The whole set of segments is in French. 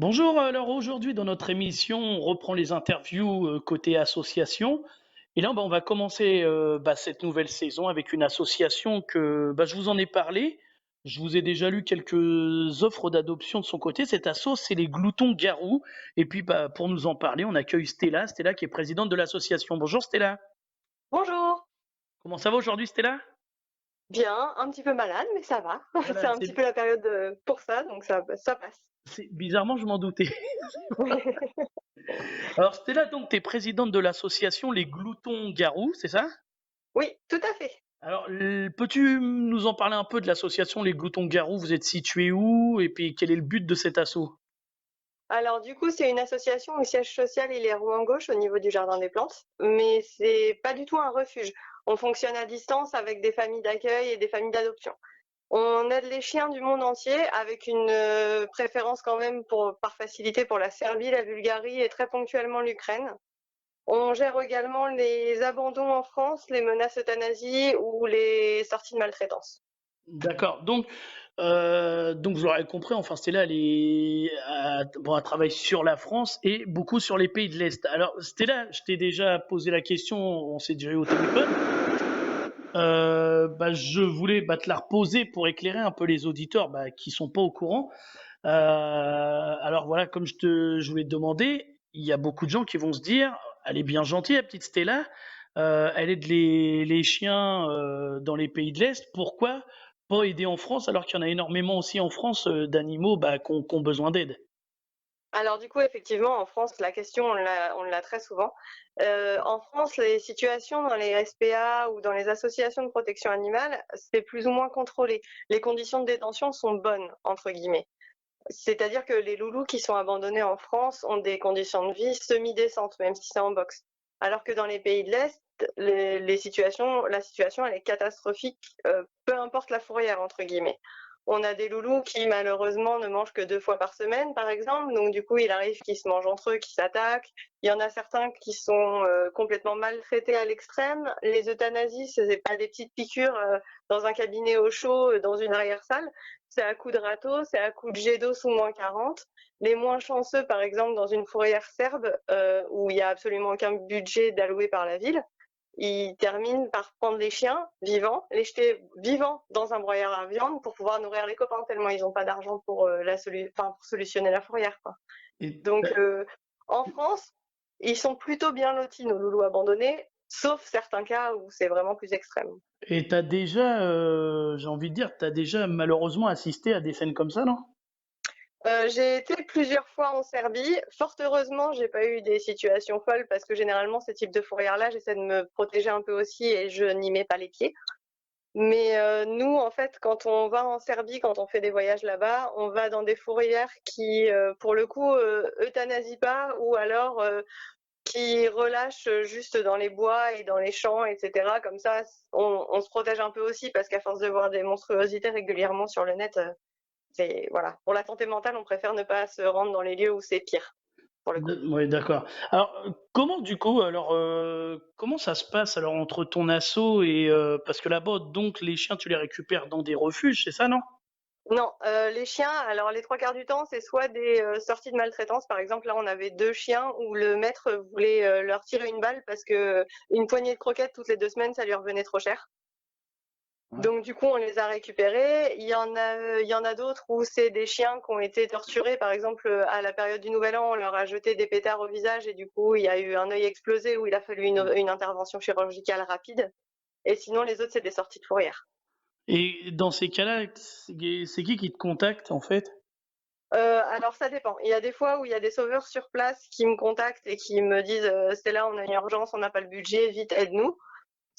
Bonjour, alors aujourd'hui dans notre émission, on reprend les interviews côté association. Et là, on va commencer cette nouvelle saison avec une association que je vous en ai parlé. Je vous ai déjà lu quelques offres d'adoption de son côté. Cette asso, c'est les Gloutons Garous. Et puis pour nous en parler, on accueille Stella. Stella qui est présidente de l'association. Bonjour Stella. Bonjour. Comment ça va aujourd'hui Stella? Bien, un petit peu malade, mais ça va. C'est Voilà, un petit peu la période pour ça, donc ça passe. bizarrement, je m'en doutais. Alors Stella, donc tu es présidente de l'association Les Gloutons Garous, c'est ça? Oui, tout à fait. Alors, peux-tu nous en parler un peu de l'association Les Gloutons Garous? Vous êtes situé où? Et puis, quel est le but de cet assaut? Alors du coup, c'est une association où le siège social il est Rouen Gauche au niveau du Jardin des Plantes, mais c'est pas du tout un refuge. On fonctionne à distance avec des familles d'accueil et des familles d'adoption. On aide les chiens du monde entier avec une préférence quand même par facilité pour la Serbie, la Bulgarie et très ponctuellement l'Ukraine. On gère également les abandons en France, les menaces euthanasie ou les sorties de maltraitance. D'accord. Donc vous l'aurez compris, enfin, Stella, elle travaille sur la France et beaucoup sur les pays de l'Est. Alors, Stella, je t'ai déjà posé la question, on s'est déjà eu au téléphone. Je voulais te la reposer pour éclairer un peu les auditeurs qui sont pas au courant. Alors voilà, comme je voulais te demander, il y a beaucoup de gens qui vont se dire, elle est bien gentille, la petite Stella, elle aide les chiens dans les pays de l'Est, pourquoi pas aider en France alors qu'il y en a énormément aussi en France d'animaux qui ont besoin d'aide? Alors du coup, effectivement, en France, la question, on l'a très souvent. En France, les situations dans les SPA ou dans les associations de protection animale, c'est plus ou moins contrôlé. Les conditions de détention sont bonnes, entre guillemets. C'est-à-dire que les loulous qui sont abandonnés en France ont des conditions de vie semi-décentes, même si c'est en box. Alors que dans les pays de l'Est, la situation, elle est catastrophique, peu importe la fourrière, entre guillemets. On a des loulous qui, malheureusement, ne mangent que 2 fois par semaine, par exemple. Donc, du coup, il arrive qu'ils se mangent entre eux, qu'ils s'attaquent. Il y en a certains qui sont complètement maltraités à l'extrême. Les euthanasies, ce n'est pas des petites piqûres dans un cabinet au chaud, dans une arrière-salle. C'est à coup de râteau, c'est à coup de jet d'eau sous -40. Les moins chanceux, par exemple, dans une fourrière serbe, où il n'y a absolument aucun budget d'alloué par la ville, ils terminent par prendre les chiens vivants, les jeter vivants dans un broyeur à viande pour pouvoir nourrir les copains, tellement ils n'ont pas d'argent pour solutionner la fourrière, quoi. Et Donc, en France, ils sont plutôt bien lotis, nos loulous abandonnés, sauf certains cas où c'est vraiment plus extrême. t'as déjà, j'ai envie de dire, t'as déjà malheureusement assisté à des scènes comme ça, non? J'ai été plusieurs fois en Serbie. Fort heureusement, j'ai pas eu des situations folles parce que généralement, ce type de fourrière-là, j'essaie de me protéger un peu aussi et je n'y mets pas les pieds. Mais nous, en fait, quand on va en Serbie, quand on fait des voyages là-bas, on va dans des fourrières qui, pour le coup, euthanasient pas ou alors qui relâchent juste dans les bois et dans les champs, etc. Comme ça, on se protège un peu aussi parce qu'à force de voir des monstruosités régulièrement sur le net, c'est voilà. Pour la santé mentale, on préfère ne pas se rendre dans les lieux où c'est pire, pour le coup. Ouais, d'accord. Alors, comment du coup, comment ça se passe alors entre ton assaut et parce que là-bas, donc les chiens, tu les récupères dans des refuges, c'est ça, non? Non, les chiens, alors les 3 quarts du temps, c'est soit des sorties de maltraitance. Par exemple, là, on avait 2 chiens où le maître voulait leur tirer une balle parce que une poignée de croquettes toutes les 2 semaines, ça lui revenait trop cher. Ouais. Donc du coup, on les a récupérés. Il y en a d'autres où c'est des chiens qui ont été torturés. Par exemple, à la période du Nouvel An, on leur a jeté des pétards au visage et du coup, il y a eu un œil explosé où il a fallu une intervention chirurgicale rapide. Et sinon, les autres, c'est des sorties de fourrière. Et dans ces cas-là, c'est qui te contacte en fait? Alors ça dépend. Il y a des fois où il y a des sauveurs sur place qui me contactent et qui me disent c'est là, on a une urgence, on n'a pas le budget, vite aide-nous.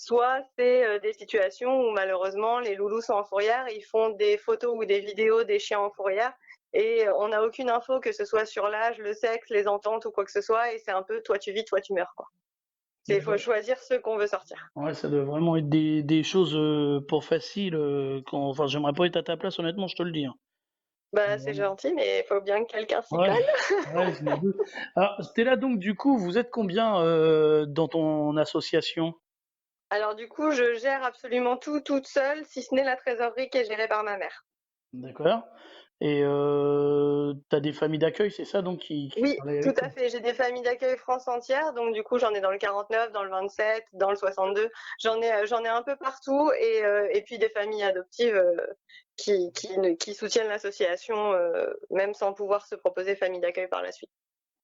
Soit c'est des situations où malheureusement les loulous sont en fourrière, ils font des photos ou des vidéos des chiens en fourrière et on n'a aucune info que ce soit sur l'âge, le sexe, les ententes ou quoi que ce soit et c'est un peu toi tu vis, toi tu meurs quoi. Il faut choisir ceux qu'on veut sortir. Ouais, ça doit vraiment être des choses pas faciles. Enfin, j'aimerais pas être à ta place, honnêtement, je te le dis, hein. Bah c'est Vraiment. gentil mais il faut bien que quelqu'un s'y Ouais, colle. ouais, je me doute. Alors, Stella, donc du coup, vous êtes combien dans ton association? Alors du coup je gère absolument tout toute seule si ce n'est la trésorerie qui est gérée par ma mère. D'accord. Et tu as des familles d'accueil, c'est ça donc qui Oui, travaillent tout avec à toi? fait. J'ai des familles d'accueil France entière, donc du coup, j'en ai dans le 49, dans le 27, dans le 62. J'en ai un peu partout et puis des familles adoptives qui soutiennent l'association, même sans pouvoir se proposer famille d'accueil par la suite.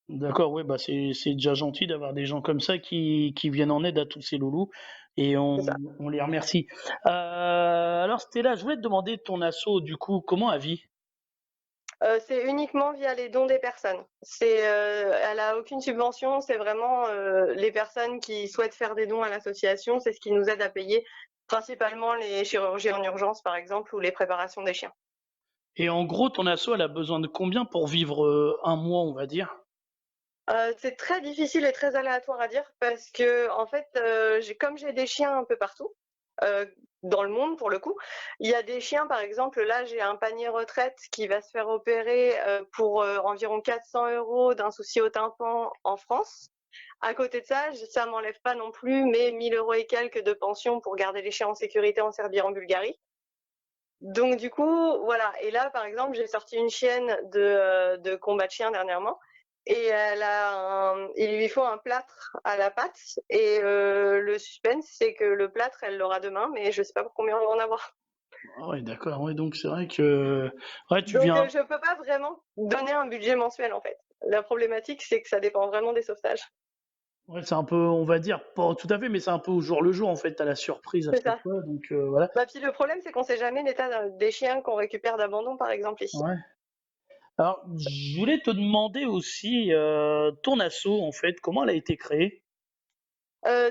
D'accord, ouais, bah c'est déjà gentil d'avoir des gens comme ça qui viennent en aide à tous ces loulous et C'est ça. on les remercie. Alors Stella, je voulais te demander ton asso, du coup, comment elle vit? C'est uniquement via les dons des personnes. Elle a aucune subvention, c'est vraiment les personnes qui souhaitent faire des dons à l'association, c'est ce qui nous aide à payer principalement les chirurgies en urgence, par exemple, ou les préparations des chiens. Et en gros, ton asso, elle a besoin de combien pour vivre un mois, on va dire? C'est très difficile et très aléatoire à dire parce que en fait, comme j'ai des chiens un peu partout, dans le monde pour le coup, il y a des chiens par exemple, là j'ai un panier retraite qui va se faire opérer, pour, environ 400 € d'un souci au tympan en France. À côté de ça, ça m'enlève pas non plus mes 1 000 € et quelques de pension pour garder les chiens en sécurité en Serbie et en Bulgarie. Donc du coup, voilà. Et là, par exemple, j'ai sorti une chienne de combat de chien dernièrement, et il lui faut un plâtre à la patte. Et le suspense, c'est que le plâtre, elle l'aura demain, mais je sais pas pour combien on va en avoir. Ah ouais, d'accord, ouais, donc c'est vrai que ouais, tu Donc viens. je peux pas vraiment donner un budget mensuel en fait. La problématique, c'est que ça dépend vraiment des sauvetages. Ouais, c'est un peu, on va dire, pas tout à fait, mais c'est un peu au jour le jour en fait. T'as la surprise à C'est chaque ça. fois, donc voilà. Bah, puis le problème, c'est qu'on sait jamais l'état des chiens qu'on récupère d'abandon, par exemple ici. Ouais. Alors, je voulais te demander aussi ton asso en fait, comment elle a été créée?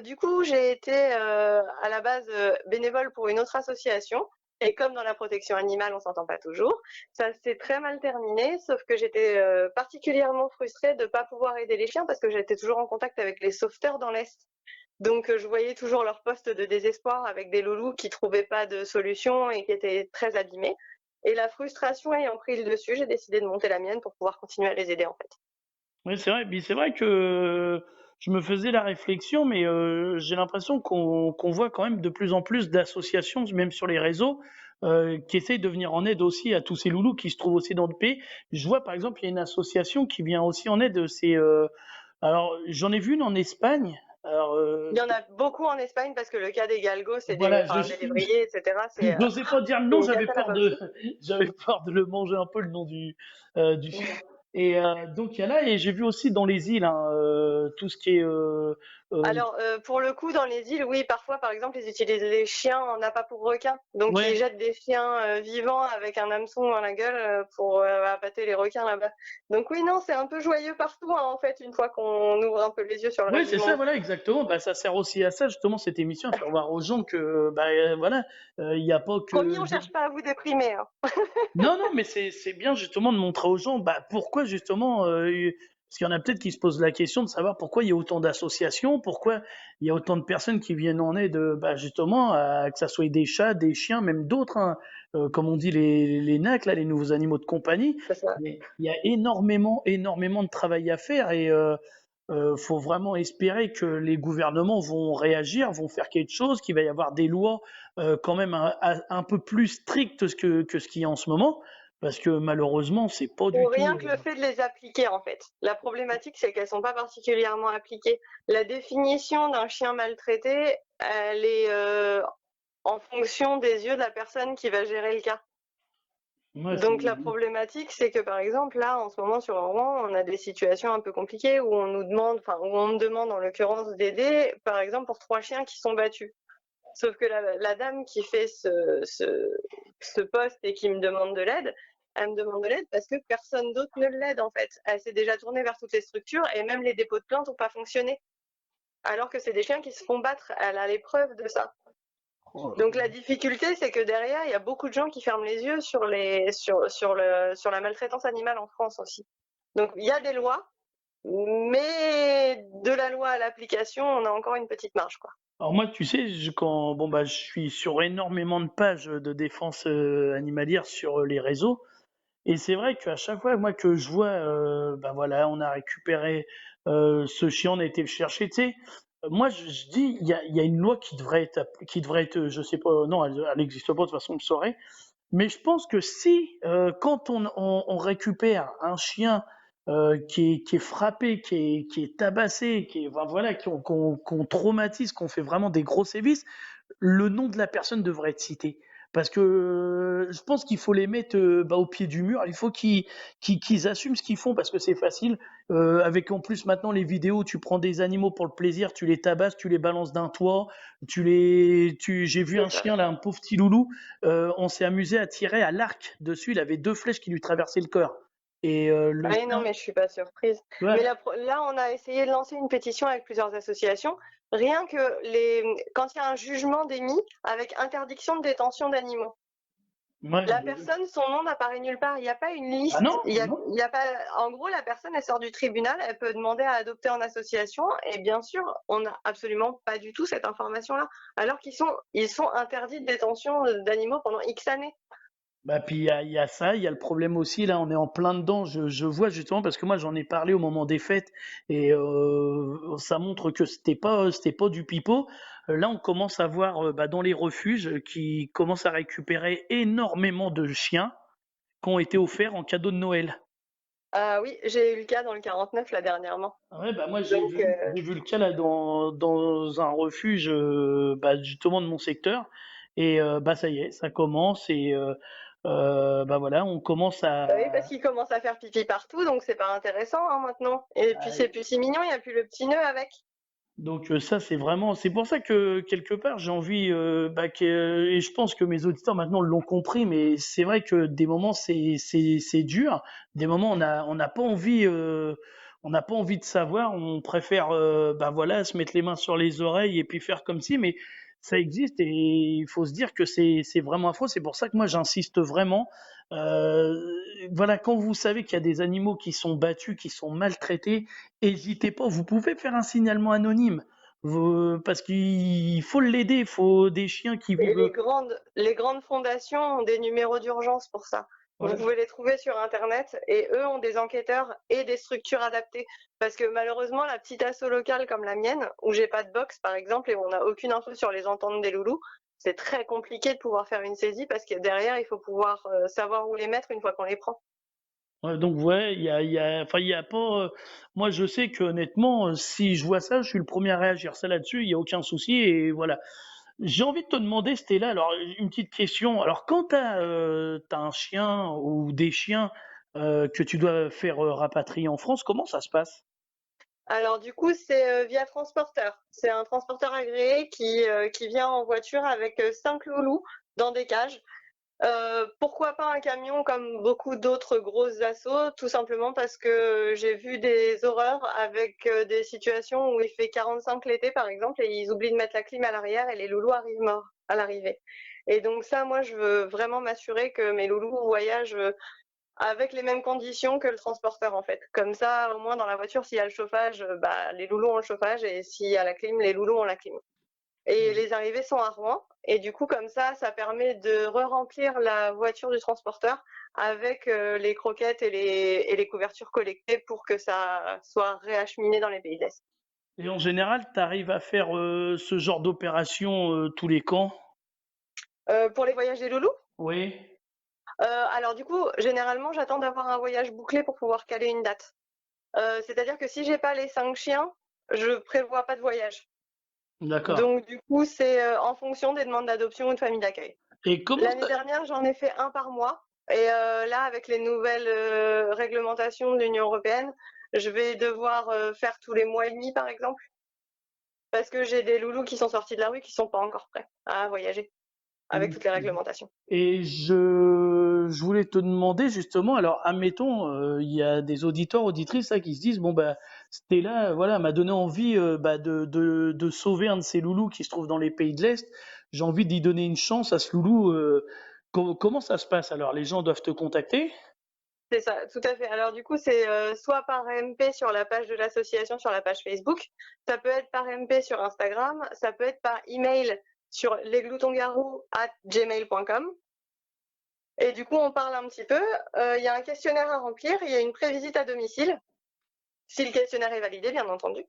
Du coup, j'ai été, à la base, bénévole pour une autre association, et comme dans la protection animale, on s'entend pas toujours, ça s'est très mal terminé, sauf que j'étais, particulièrement frustrée de pas pouvoir aider les chiens parce que j'étais toujours en contact avec les sauveteurs dans l'Est. Donc, je voyais toujours leur poste de désespoir avec des loulous qui trouvaient pas de solution et qui étaient très abîmés, et la frustration ayant pris le dessus, j'ai décidé de monter la mienne pour pouvoir continuer à les aider, en fait. Oui, c'est vrai. Puis c'est vrai que je me faisais la réflexion, mais j'ai l'impression qu'on voit quand même de plus en plus d'associations, même sur les réseaux, qui essayent de venir en aide aussi à tous ces loulous qui se trouvent aussi dans le pays. Je vois par exemple, il y a une association qui vient aussi en aide. Alors j'en ai vu une en Espagne. Alors Il y en a beaucoup en Espagne parce que le cas des galgos, voilà, enfin, des lévriers, etc., j'osais pas dire le c'est nom, une cata là-bas aussi. j'avais peur de le manger un peu le nom du chien. Et donc il y en a, et j'ai vu aussi dans les îles hein, tout ce qui est euh, Alors, pour le coup, dans les îles, oui, parfois, par exemple, ils utilisent les chiens en appât pour requins. Donc, ils ouais, jettent des chiens vivants avec un hameçon dans la gueule pour appâter les requins là-bas. Donc, oui, non, c'est un peu joyeux partout, hein, en fait, une fois qu'on ouvre un peu les yeux sur le ouais, reste c'est du ça, monde. voilà, exactement. Bah, ça sert aussi à ça, justement, cette émission, à faire voir aux gens que, bah, voilà, il n'y a pas Promis, que on cherche pas à vous déprimer, hein. non, non, mais c'est bien justement de montrer aux gens bah, pourquoi justement, parce qu'il y en a peut-être qui se posent la question de savoir pourquoi il y a autant d'associations, pourquoi il y a autant de personnes qui viennent en aide bah, justement, que ça soit des chats, des chiens, même d'autres, hein, comme on dit les NAC, là, les nouveaux animaux de compagnie. C'est ça. Mais il y a énormément, énormément de travail à faire et faut vraiment espérer que les gouvernements vont réagir, vont faire quelque chose, qu'il va y avoir des lois quand même un peu plus strictes que ce qu'il y a en ce moment, parce que malheureusement, c'est pas Ou du rien tout. que le fait de les appliquer, en fait. La problématique, c'est qu'elles sont pas particulièrement appliquées. La définition d'un chien maltraité, elle est en fonction des yeux de la personne qui va gérer le cas. Ouais, Donc la problématique, c'est que par exemple, là, en ce moment sur Rouen, on a des situations un peu compliquées où on nous demande, enfin, où on me demande en l'occurrence d'aider, par exemple, pour 3 chiens qui sont battus. Sauf que la dame qui fait ce poste et qui me demande de l'aide, elle me demande de l'aide parce que personne d'autre ne l'aide en fait. Elle s'est déjà tournée vers toutes les structures et même les dépôts de plainte n'ont pas fonctionné. Alors que c'est des chiens qui se font battre. Elle a les preuves de ça. Donc la difficulté, c'est que derrière, il y a beaucoup de gens qui ferment les yeux sur la maltraitance animale en France aussi. Donc il y a des lois, mais de la loi à l'application, on a encore une petite marge, quoi. Alors moi, tu sais, quand bon bah je suis sur énormément de pages de défense animalière sur les réseaux, et c'est vrai qu'à chaque fois, moi que je vois, bah voilà, on a récupéré ce chien, on a été le chercher, tu sais. Moi, je dis, il y a une loi qui devrait être, je sais pas, non, elle n'existe pas de toute façon, on le saurait. Mais je pense que si, quand on récupère un chien qui est frappé, qui est tabassé, enfin, voilà, qu'on traumatise, qu'on fait vraiment des gros sévices, le nom de la personne devrait être cité. Parce que je pense qu'il faut les mettre au pied du mur. Il faut qu'ils assument ce qu'ils font parce que c'est facile. Avec en plus maintenant les vidéos, tu prends des animaux pour le plaisir, tu les tabasses, tu les balances d'un toit, j'ai vu C'est un ça. chien là, un pauvre petit loulou. On s'est amusé à tirer à l'arc dessus. Il avait deux flèches qui lui traversaient le cœur. Et le Ah non, chien, mais je suis pas surprise. ouais. Mais là, on a essayé de lancer une pétition avec plusieurs associations. Rien que quand il y a un jugement d'émis avec interdiction de détention d'animaux. Ouais, La personne, son nom n'apparaît nulle part. Il n'y a pas une ah liste. non, non. Il y a pas. En gros, la personne, elle sort du tribunal, elle peut demander à adopter en association. Et bien sûr, on n'a absolument pas du tout cette information-là. Alors ils sont interdits de détention d'animaux pendant X années. Bah, puis il y a ça, il y a le problème aussi, là on est en plein dedans, je vois justement, parce que moi j'en ai parlé au moment des fêtes, et ça montre que c'était pas du pipeau. Là on commence à voir dans les refuges qui commencent à récupérer énormément de chiens qui ont été offerts en cadeau de Noël. Ah oui, j'ai eu le cas dans le 49 là dernièrement. Ouais, bah moi j'ai Donc, vu, j'ai vu le cas là dans un refuge justement de mon secteur, et ça y est, ça commence, et bah voilà, on commence bah oui, parce à. qu'il commence à faire pipi partout, donc c'est pas intéressant hein, maintenant. Et puis c'est plus si mignon, il n'y a plus le petit nœud avec. Donc ça c'est pour ça que quelque part j'ai envie et je pense que mes auditeurs maintenant l'ont compris, mais c'est vrai que des moments c'est dur, des moments on n'a pas envie de savoir, on préfère voilà, se mettre les mains sur les oreilles et puis faire comme si, mais ça existe et il faut se dire que c'est vraiment affreux. C'est pour ça que moi j'insiste vraiment. Euh, voilà, quand vous savez qu'il y a des animaux qui sont battus, qui sont maltraités, hésitez pas, vous pouvez faire un signalement anonyme. Parce qu'il faut l'aider, il faut des chiens qui Et vivent. les grandes fondations ont des numéros d'urgence pour ça. Vous Ouais. pouvez les trouver sur Internet et eux ont des enquêteurs et des structures adaptées. Parce que malheureusement, la petite asso locale comme la mienne, où j'ai pas de box par exemple et où on n'a aucune info sur les ententes des loulous, c'est très compliqué de pouvoir faire une saisie parce que derrière, il faut pouvoir savoir où les mettre une fois qu'on les prend. Ouais, donc ouais, enfin il y a pas. Moi je sais que honnêtement, si je vois ça, je suis le premier à réagir. Ça là-dessus, il y a aucun souci et voilà. J'ai envie de te demander, Stella, alors une petite question. Alors quand t'as un chien ou des chiens que tu dois faire rapatrier en France, comment ça se passe? Alors du coup, c'est via transporteur. C'est un transporteur agréé qui vient en voiture avec 5 loulous dans des cages. Pourquoi pas un camion comme beaucoup d'autres grosses assos, tout simplement parce que j'ai vu des horreurs avec des situations où il fait 45 l'été par exemple et ils oublient de mettre la clim à l'arrière et les loulous arrivent morts à l'arrivée. Et donc ça, moi, je veux vraiment m'assurer que mes loulous voyagent avec les mêmes conditions que le transporteur en fait. Comme ça, au moins dans la voiture, s'il y a le chauffage, les loulous ont le chauffage et s'il y a la clim, les loulous ont la clim. Et les arrivées sont à Rouen. Et du coup, comme ça permet de re-remplir la voiture du transporteur avec les croquettes et les couvertures collectées pour que ça soit réacheminé dans les pays de l'Est. Et en général, tu arrives à faire ce genre d'opération tous les camps? Pour les voyages des loulous, Oui. alors du coup, généralement, j'attends d'avoir un voyage bouclé pour pouvoir caler une date. C'est-à-dire que si j'ai pas les 5 chiens, je prévois pas de voyage. D'accord. Donc du coup, c'est en fonction des demandes d'adoption ou de famille d'accueil. Et comment L'année ça. dernière, j'en ai fait un par mois. Et là, avec les nouvelles réglementations de l'Union européenne, je vais devoir faire tous les mois et demi, par exemple, parce que j'ai des loulous qui sont sortis de la rue qui sont pas encore prêts à voyager avec toutes les réglementations. Et je voulais te demander justement, alors admettons, il y a des auditeurs, auditrices là, qui se disent, bon bah Stella, voilà, m'a donné envie de sauver un de ces loulous qui se trouve dans les pays de l'Est. J'ai envie d'y donner une chance à ce loulou. Comment ça se passe alors? Les gens doivent te contacter? C'est ça, tout à fait. Alors du coup, c'est soit par MP sur la page de l'association, sur la page Facebook, ça peut être par MP sur Instagram, ça peut être par email sur lesgloutongarous@gmail.com. Et du coup, on parle un petit peu. Il y a un questionnaire à remplir, il y a une prévisite à domicile, si le questionnaire est validé, bien entendu.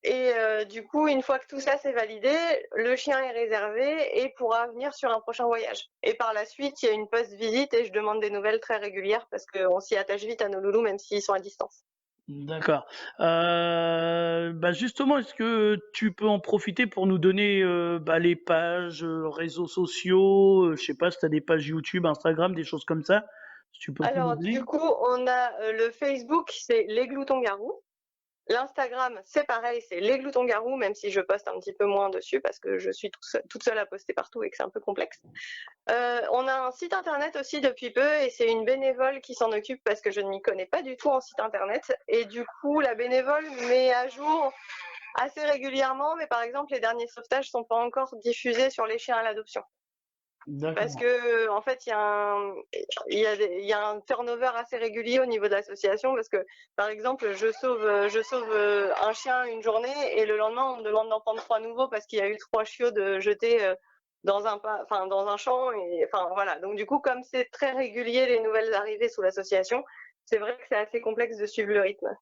Et du coup, une fois que tout ça c'est validé, le chien est réservé et pourra venir sur un prochain voyage. Et par la suite, il y a une post-visite et je demande des nouvelles très régulières parce qu'on s'y attache vite à nos loulous, même s'ils sont à distance. D'accord. Bah justement, est-ce que tu peux en profiter pour nous donner bah, les pages, réseaux sociaux, je sais pas si tu as des pages YouTube, Instagram, des choses comme ça, si tu peux tout nous Alors, du donner. coup, on a le Facebook, c'est les gloutons-garous. L'Instagram, c'est pareil, c'est les gloutons-garous, même si je poste un petit peu moins dessus parce que je suis toute seule à poster partout et que c'est un peu complexe. On a un site internet aussi depuis peu et c'est une bénévole qui s'en occupe parce que je ne m'y connais pas du tout en site internet. Et du coup, la bénévole met à jour assez régulièrement, mais par exemple, les derniers sauvetages sont pas encore diffusés sur les chiens à l'adoption. Parce D'accord. que en fait, il y a un turnover assez régulier au niveau de l'association parce que, par exemple, je sauve un chien une journée et le lendemain, on me demande d'en prendre 3 nouveaux parce qu'il y a eu 3 chiots de jetés dans un champ. Et, enfin, voilà. Donc, du coup, comme c'est très régulier les nouvelles arrivées sous l'association, c'est vrai que c'est assez complexe de suivre le rythme.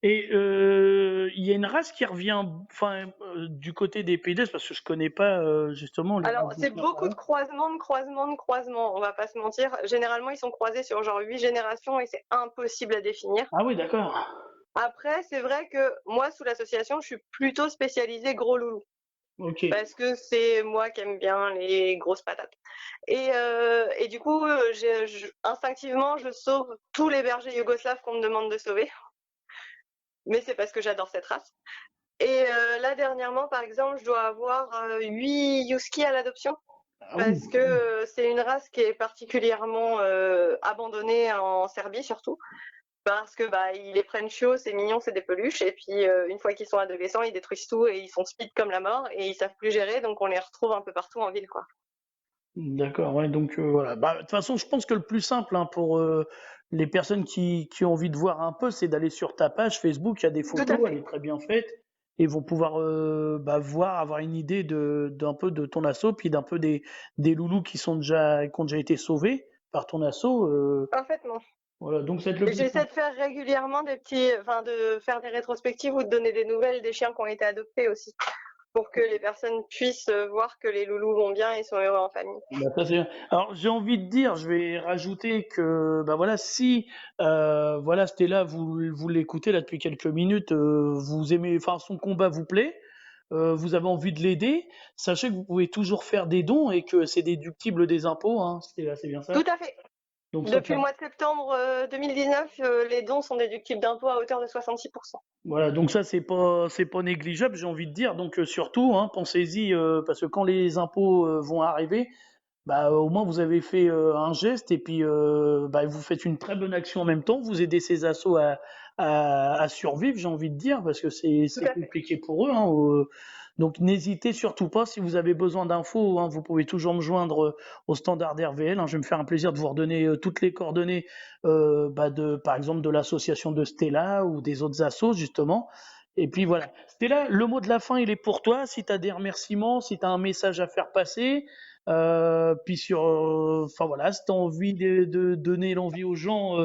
Et il y a une race qui revient, enfin, du côté des Pays de l'Est, parce que je connais pas justement les Alors, races de c'est chiens beaucoup par de là. croisements, on va pas se mentir. Généralement, ils sont croisés sur genre 8 générations et c'est impossible à définir. Ah oui, d'accord. Après, c'est vrai que moi, sous l'association, je suis plutôt spécialisée gros loulou. Ok. Parce que c'est moi qui aime bien les grosses patates. Et du coup, instinctivement, je sauve tous les bergers yougoslaves qu'on me demande de sauver. Mais c'est parce que j'adore cette race. Et là, dernièrement, par exemple, je dois avoir 8 Yuski à l'adoption. Ah oui. Parce que c'est une race qui est particulièrement abandonnée en Serbie, surtout. Parce que bah ils les prennent chauds, c'est mignon, c'est des peluches, et puis une fois qu'ils sont adolescents, ils détruisent tout et ils sont speed comme la mort et ils savent plus gérer, donc on les retrouve un peu partout en ville, quoi. D'accord, ouais, donc voilà. Bah, de toute façon, je pense que le plus simple hein, pour les personnes qui ont envie de voir un peu, c'est d'aller sur ta page Facebook. Il y a des Tout à photos, elle fait. est très bien faite, et vont pouvoir bah, voir, avoir une idée d'un peu de ton assaut, puis d'un peu des loulous qui ont déjà été sauvés par ton assaut. Parfaitement. Voilà, donc c'est le Et plus j'essaie simple. de faire régulièrement de faire des rétrospectives ou de donner des nouvelles des chiens qui ont été adoptés aussi, pour que les personnes puissent voir que les loulous vont bien et sont heureux en famille. Bah, ça, c'est bien. Alors j'ai envie de dire, je vais rajouter que bah voilà, si voilà Stella, vous l'écoutez là depuis quelques minutes, vous aimez, enfin son combat vous plaît, vous avez envie de l'aider, sachez que vous pouvez toujours faire des dons et que c'est déductible des impôts, hein, Stella, c'est bien Tout ça? à fait. Donc ça, Depuis le mois de septembre 2019, les dons sont déductibles d'impôts à hauteur de 66%. voilà, donc ça c'est pas négligeable, j'ai envie de dire. Donc surtout, hein, pensez-y parce que quand les impôts vont arriver, bah, au moins vous avez fait un geste et puis bah, vous faites une très bonne action en même temps. Vous aidez ces assos à survivre, j'ai envie de dire, parce que Tout c'est à fait. compliqué pour eux. Hein, donc n'hésitez surtout pas. Si vous avez besoin d'infos, hein, vous pouvez toujours me joindre au standard d'RVL. Hein. Je vais me faire un plaisir de vous redonner toutes les coordonnées, bah, par exemple de l'association de Stella ou des autres assos justement. Et puis voilà. Stella, le mot de la fin, il est pour toi. Si tu as des remerciements, si tu as un message à faire passer. Puis enfin voilà, si t'as envie de donner l'envie aux gens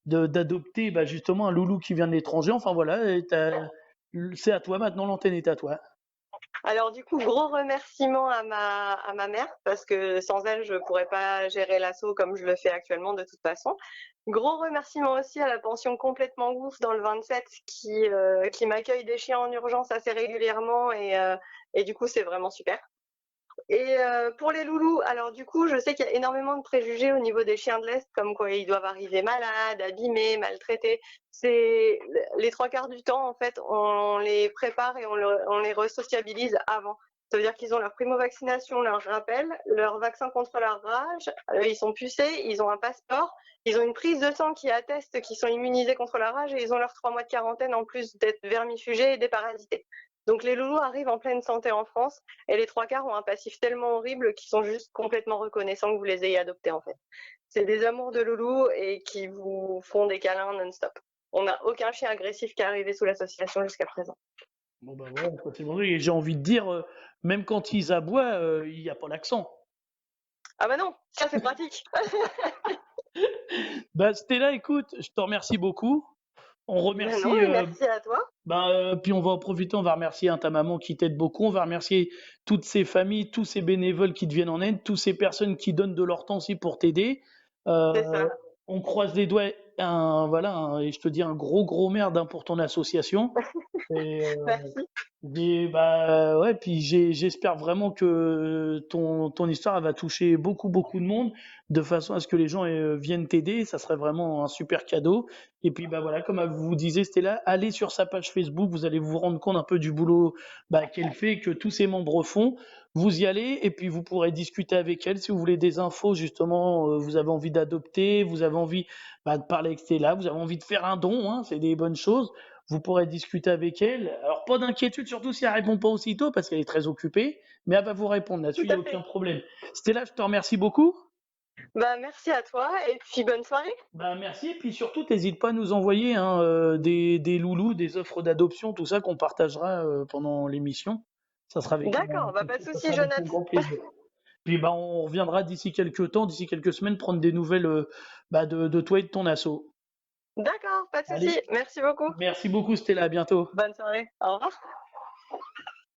d'adopter bah, justement un loulou qui vient de l'étranger, enfin voilà, c'est à toi maintenant, l'antenne est à toi. Alors du coup, gros remerciement à ma mère parce que sans elle, je pourrais pas gérer l'assaut comme je le fais actuellement de toute façon. Gros remerciement aussi à la pension complètement ouf dans le 27 qui m'accueille des chiens en urgence assez régulièrement et du coup c'est vraiment super. Et pour les loulous, alors du coup, je sais qu'il y a énormément de préjugés au niveau des chiens de l'Est, comme quoi ils doivent arriver malades, abîmés, maltraités. C'est les 3 quarts du temps, en fait, on les prépare et on les resociabilise avant. Ça veut dire qu'ils ont leur primo-vaccination, leur rappel, leur vaccin contre la rage, ils sont pucés, ils ont un passeport, ils ont une prise de sang qui atteste qu'ils sont immunisés contre la rage et ils ont leurs 3 mois de quarantaine en plus d'être vermifugés et déparasités. Donc les loulous arrivent en pleine santé en France et les 3 quarts ont un passif tellement horrible qu'ils sont juste complètement reconnaissants que vous les ayez adoptés en fait. C'est des amours de loulou et qui vous font des câlins non-stop. On n'a aucun chien agressif qui est arrivé sous l'association jusqu'à présent. Bon bah voilà, ça, c'est bon. Et j'ai envie de dire, même quand ils aboient, il n'y a pas l'accent. Ah bah non, ça c'est pratique. Bah Stella, écoute, je te remercie beaucoup. On Ben non, remercie et merci à toi. Puis on va en profiter, on va remercier ta maman qui t'aide beaucoup, on va remercier toutes ces familles, tous ces bénévoles qui te viennent en aide, toutes ces personnes qui donnent de leur temps aussi pour t'aider. C'est Euh, ça. on croise les doigts, et je te dis un gros gros merde hein, pour ton association. Et, Merci. ouais, puis j'espère vraiment que ton histoire elle va toucher beaucoup beaucoup de monde, de façon à ce que les gens viennent t'aider. Ça serait vraiment un super cadeau. Et puis bah voilà, comme vous disiez, Stella, allez sur sa page Facebook, vous allez vous rendre compte un peu du boulot qu'elle fait, que tous ses membres font. Vous y allez et puis vous pourrez discuter avec elle si vous voulez des infos justement. Vous avez envie d'adopter, vous avez envie de parler avec Stella, vous avez envie de faire un don, hein, c'est des bonnes choses. Vous pourrez discuter avec elle. Alors, pas d'inquiétude, surtout si elle répond pas aussitôt, parce qu'elle est très occupée, mais elle va vous répondre là-dessus, Tout il n'y a à aucun fait. problème. Stella, je te remercie beaucoup. Merci à toi et puis bonne soirée. Merci, et puis surtout, n'hésite pas à nous envoyer hein, des loulous, des offres d'adoption, tout ça qu'on partagera pendant l'émission. D'accord, pas de Ça souci, sera je avec un note. grand plaisir. Puis on reviendra d'ici quelques temps, d'ici quelques semaines, prendre des nouvelles de toi et de ton asso. D'accord, pas de Allez, souci. Merci beaucoup. merci beaucoup Stella, à bientôt. Bonne soirée. Au revoir.